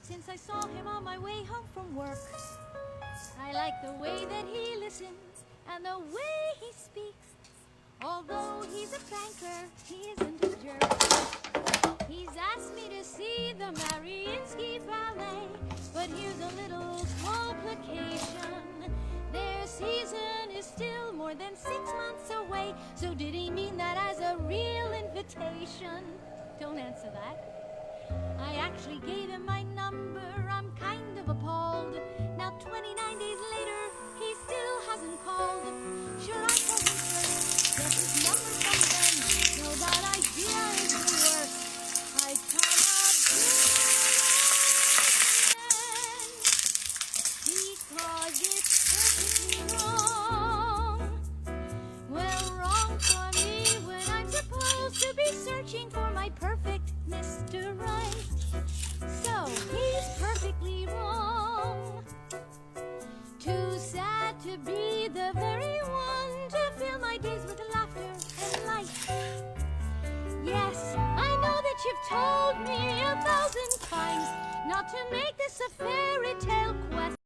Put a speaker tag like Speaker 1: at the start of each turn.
Speaker 1: since I saw him on my way home from work. I like the way that he listens and the way he speaks. Although he's a banker, he isn't a jerk. He's asked me to see the Mariinsky Ballet, but here's a little complication. Their season is still more than 6 months away, so did he mean that as a real invitation? Don't answer that. I actually gave him my number, I'm kind of appalled. Now 29 days later, he still hasn't called. Sure, I told him first, get his number from them. No, that idea isn't work. I cannot do it because it's perfectly wrong. Well, wrong for me when I'm supposed to be searching for my perfect Mr. Right. So he's perfectly wrong. Too sad to be the very one to fill my days with laughter and light. Yes, I know that you've told me 1,000 times not to make this a fairy tale quest.